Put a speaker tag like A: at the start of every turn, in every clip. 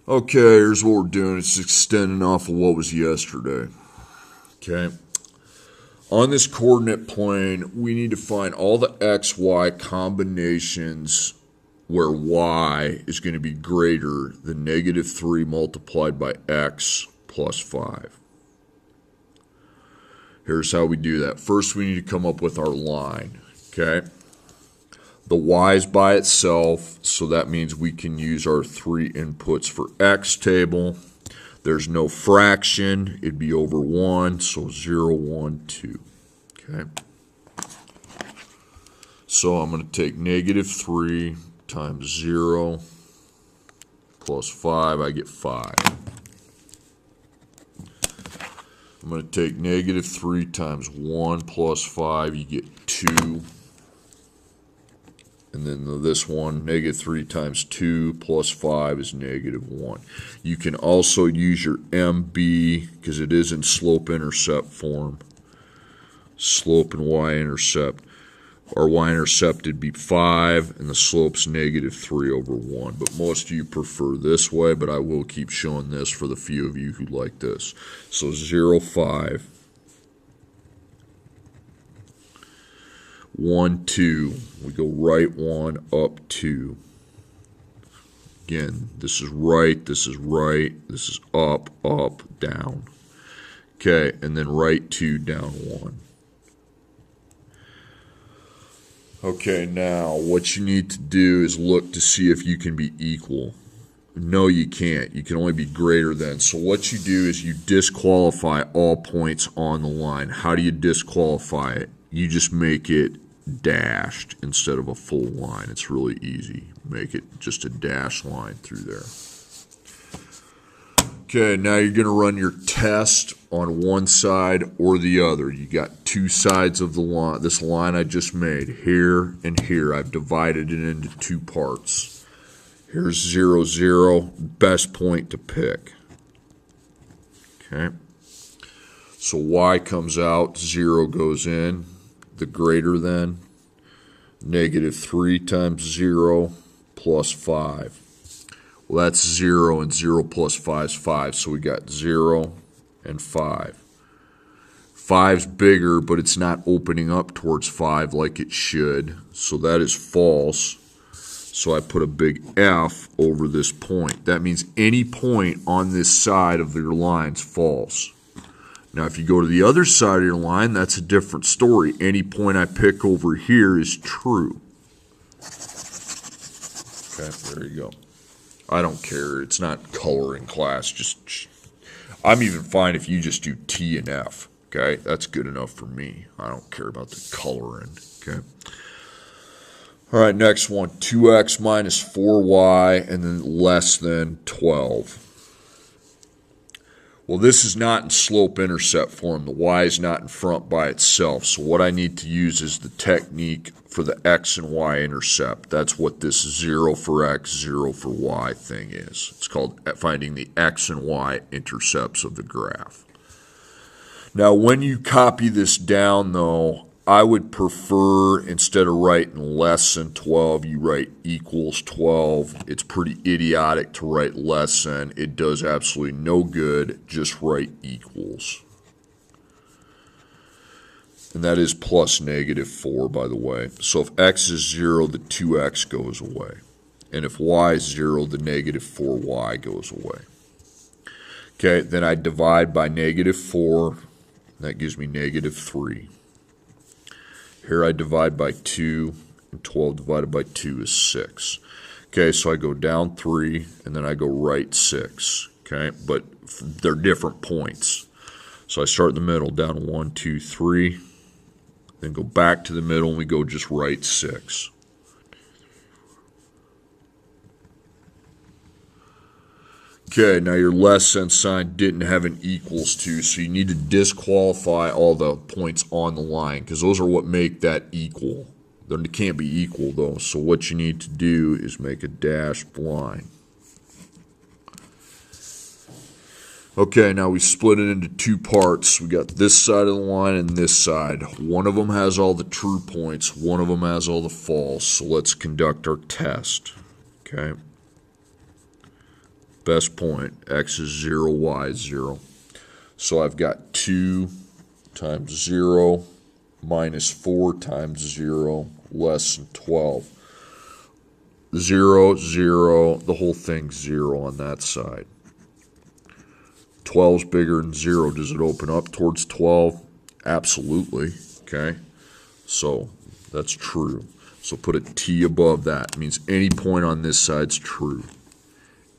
A: Okay, here's what we're doing. It's extending off of what was yesterday. Okay. On this coordinate plane, we need to find all the x, y combinations where y is going to be greater than -3 multiplied by x plus 5. Here's how we do that. First, we need to come up with our line. Okay. The y is by itself, so that means we can use our 3 inputs for x table. There's no fraction. It'd be over 1, so 0, 1, 2. Okay. So I'm going to take -3 times 0 plus 5. I get 5. I'm going to take -3 times 1 plus 5. You get 2. And then this one, -3 times 2 plus 5 is -1. You can also use your MB because it is in slope-intercept form. Slope and y-intercept. Our y-intercept would be 5, and the slope's -3 over 1. But most of you prefer this way, but I will keep showing this for the few of you who like this. So 0, 5. 1, 2. We go right 1, up 2. Again, this is right, this is right, this is up, up, down. Okay, and then right 2, down 1. Okay, now what you need to do is look to see if you can be equal. No, you can't. You can only be greater than. So what you do is you disqualify all points on the line. How do you disqualify it? You just make it dashed instead of a full line. It's really easy. Make it just a dashed line through there. Okay, now you're going to run your test on one side or the other. You got two sides of the line. This line I just made, here and here. I've divided it into two parts. Here's 0, 0, best point to pick. Okay. So y comes out, 0 goes in. The greater than, -3 times 0 plus 5. Well, that's 0, and 0 plus 5 is 5, so we got 0 and 5. 5's bigger, but it's not opening up towards 5 like it should, so that is false. So I put a big F over this point. That means any point on this side of your line is false. Now, if you go to the other side of your line, that's a different story. Any point I pick over here is true. Okay, there you go. I don't care. It's not coloring class. I'm even fine if you just do T and F. Okay, that's good enough for me. I don't care about the coloring. Okay. All right, next one. 2x minus 4y and then less than 12. Well, this is not in slope-intercept form. The y is not in front by itself. So what I need to use is the technique for the x and y intercept. That's what this 0 for x, 0 for y thing is. It's called finding the x and y intercepts of the graph. Now, when you copy this down, though, I would prefer, instead of writing less than 12, you write equals 12. It's pretty idiotic to write less than. It does absolutely no good. Just write equals. And that is plus -4, by the way. So if x is 0, the 2x goes away. And if y is 0, the -4y goes away. Okay, then I divide by -4. That gives me -3. Here I divide by 2, and 12 divided by 2 is 6. Okay, so I go down 3, and then I go right 6. Okay, but they're different points. So I start in the middle, down 1, 2, 3, then go back to the middle, and we go just right 6. Okay, now your less than sign didn't have an equals to, so you need to disqualify all the points on the line, because those are what make that equal. They can't be equal, though, so what you need to do is make a dashed line. Okay, now we split it into two parts. We got this side of the line and this side. One of them has all the true points, one of them has all the false, so let's conduct our test. Okay. best point. X is 0, y is 0. So I've got 2 times 0 minus 4 times 0 less than 12. 0, 0, the whole thing's 0 on that side. 12 is bigger than 0. Does it open up towards 12? Absolutely. Okay, so that's true. So put a T above that. It means any point on this side's true.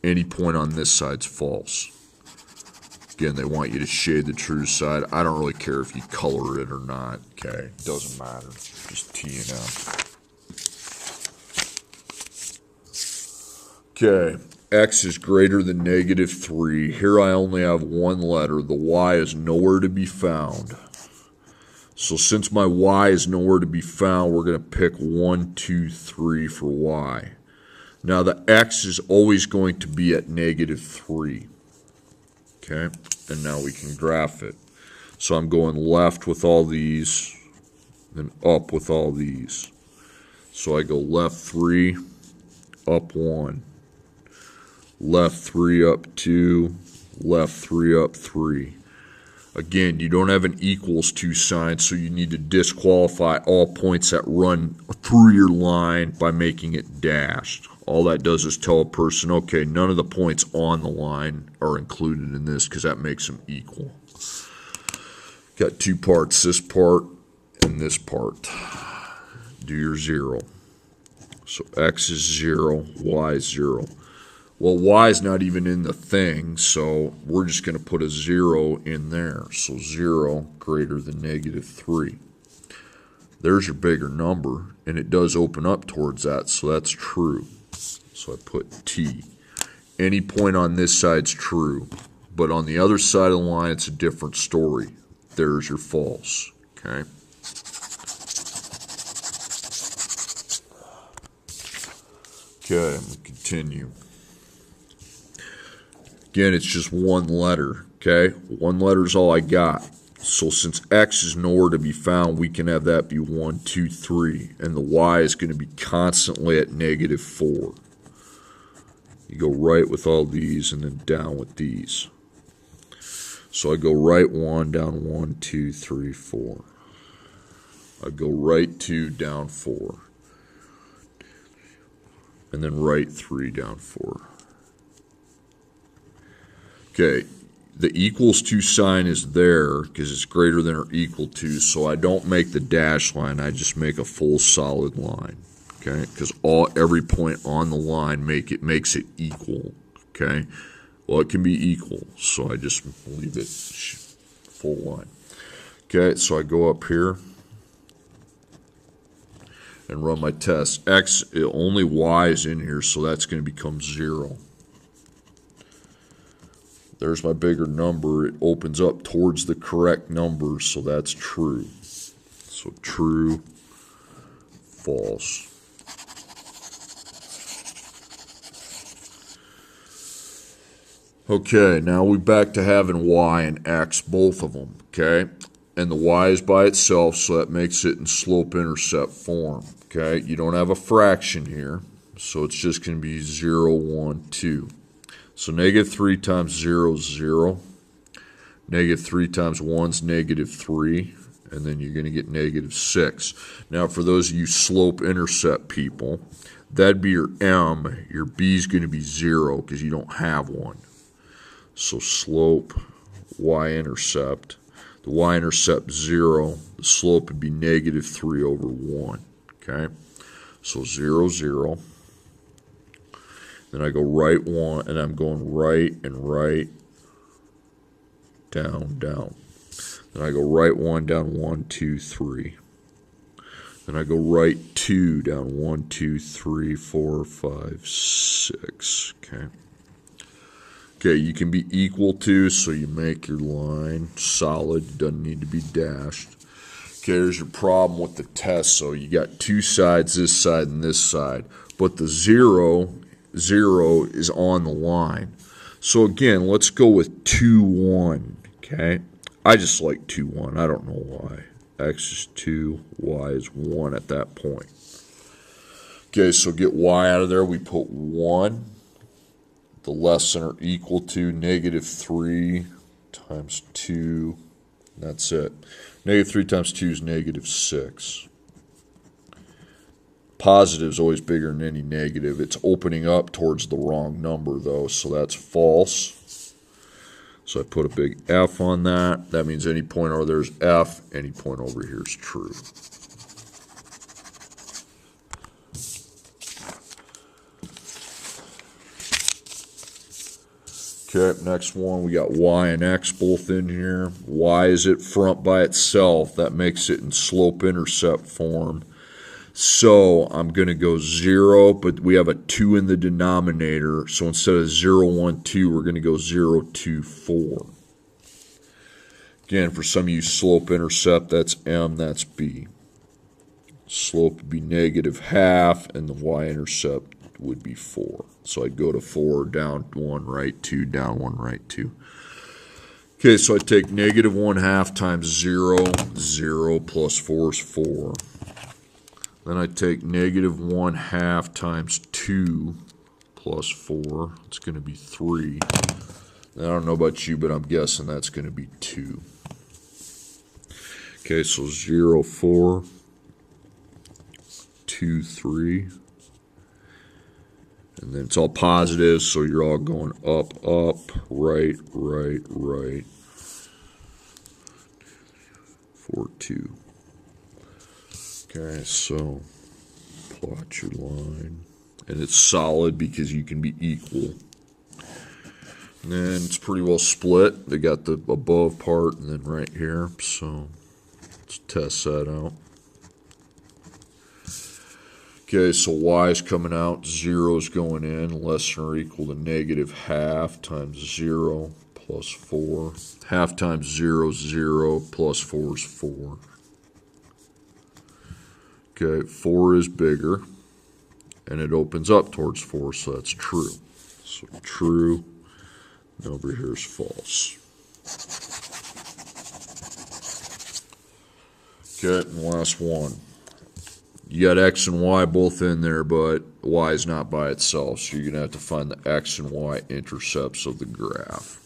A: Any point on this side's false. Again, they want you to shade the true side. I don't really care if you color it or not. Okay, doesn't matter. Just T&M. Okay, X is greater than negative 3. Here I only have one letter. The Y is nowhere to be found. So since my Y is nowhere to be found, we're going to pick 1, 2, 3 for Y. Now the X is always going to be at negative 3. Okay, and now we can graph it. So I'm going left with all these, then up with all these. So I go left 3, up 1. Left 3, up 2. Left 3, up 3. Again, you don't have an equals to sign, so you need to disqualify all points that run through your line by making it dashed. All that does is tell a person, okay, none of the points on the line are included in this because that makes them equal. Got two parts, this part and this part. Do your 0. So X is 0, Y is 0. Well, Y is not even in the thing, so we're just going to put a 0 in there. So 0 greater than negative 3. There's your bigger number, and it does open up towards that, so that's true. So I put T. Any point on this side's true, but on the other side of the line, it's a different story. There's your false, okay? Okay, I'm going to continue. Again, it's just one letter, okay? One letter is all I got. So since X is nowhere to be found, we can have that be 1, 2, 3. And the Y is going to be constantly at negative 4. You go right with all these and then down with these. So I go right 1, down 1, 2, 3, 4. I go right 2, down 4. And then right 3, down 4. Okay, the equals to sign is there because it's greater than or equal to, so I don't make the dash line, I just make a full solid line, okay? Because every point on the line makes it equal, okay? Well, it can be equal, so I just leave it full line. Okay, so I go up here and run my test. X, only Y is in here, so that's going to become 0. There's my bigger number. It opens up towards the correct number, so that's true. So true, false. Okay, now we're back to having Y and X, both of them, okay? And the Y is by itself, so that makes it in slope-intercept form, okay? You don't have a fraction here, so it's just going to be 0, 1, 2. So negative 3 times 0 is 0. Negative 3 times 1 is negative 3. And then you're going to get negative 6. Now, for those of you slope-intercept people, that'd be your M. Your B is going to be 0 because you don't have one. So slope, y-intercept. The y-intercept 0. The slope would be negative 3 over 1. Okay? So 0, 0. Then I go right 1, and I'm going right and right, down, down. Then I go right 1, down 1, 2, 3. Then I go right 2, down 1, 2, 3, 4, 5, 6. Okay. Okay, you can be equal to, so you make your line solid. Doesn't need to be dashed. Okay, there's your problem with the test. So you got two sides, this side and this side. But the 0 is on the line. So again, let's go with 2, 1, okay? I just like 2, 1. I don't know why. X is 2, Y is 1 at that point. Okay, so get Y out of there. We put 1. the less than or equal to negative 3 times 2. That's it. Negative 3 times 2 is negative 6. Positive is always bigger than any negative. It's opening up towards the wrong number, though, so that's false. So I put a big F on that. That means any point over there is F. Any point over here is true. Okay, next one, we got y and x both in here. Y is at front by itself. That makes it in slope-intercept form. So I'm going to go 0, but we have a 2 in the denominator. So instead of 0, 1, 2, we're going to go 0, 2, 4. Again, for some of you, slope-intercept, that's M, that's B. Slope would be negative half, and the y-intercept would be 4. So I'd go to 4, down 1, right 2, down 1, right 2. Okay, so I take negative 1/2 times 0, 0 plus 4 is 4. Then I take negative 1/2 times 2 plus 4. It's going to be 3. And I don't know about you, but I'm guessing that's going to be 2. Okay, so 0, 4, 2, 3. And then it's all positive, so you're all going up, up, right, right, right. 4, 2. Okay, so plot your line. And it's solid because you can be equal. And then it's pretty well split. They got the above part and then right here. So let's test that out. Okay, so y is coming out, 0 is going in, less than or equal to negative half times 0 plus 4. Half times 0 is 0, plus 4 is 4. Okay, 4 is bigger, and it opens up towards 4, so that's true. So true, and over here is false. Okay, and last one. You got x and y both in there, but y is not by itself, so you're going to have to find the x and y intercepts of the graph.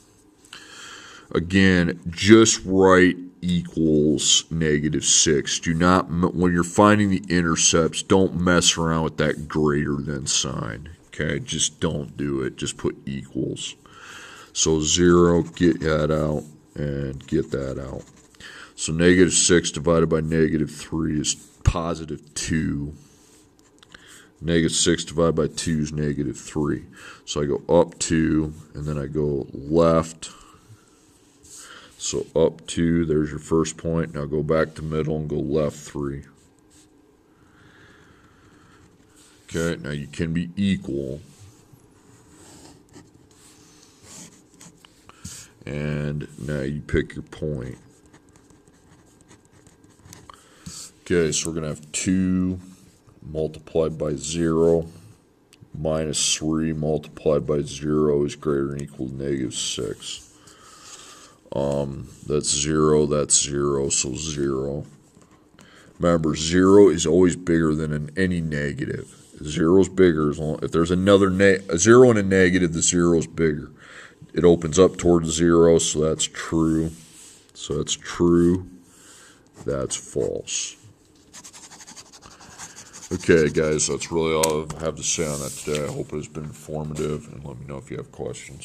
A: Again, just write equals negative 6. Do not, when you're finding the intercepts, don't mess around with that greater than sign. Okay, just don't do it. Just put equals. So 0, get that out, and get that out. So negative 6 divided by negative 3 is positive 2. Negative 6 divided by 2 is negative 3. So I go up 2, and then I go left. So up 2, there's your first point. Now go back to middle and go left 3. Okay, now you can be equal. And now you pick your point. Okay, so we're going to have 2 multiplied by 0 minus 3 multiplied by 0 is greater than or equal to negative 6. That's 0, so 0. Remember, 0 is always bigger than any negative. 0 is bigger. If there's another a 0 and a negative, the 0 is bigger. It opens up towards 0, so that's true. So that's true. That's false. Okay, guys, that's really all I have to say on that today. I hope it has been informative, and let me know if you have questions.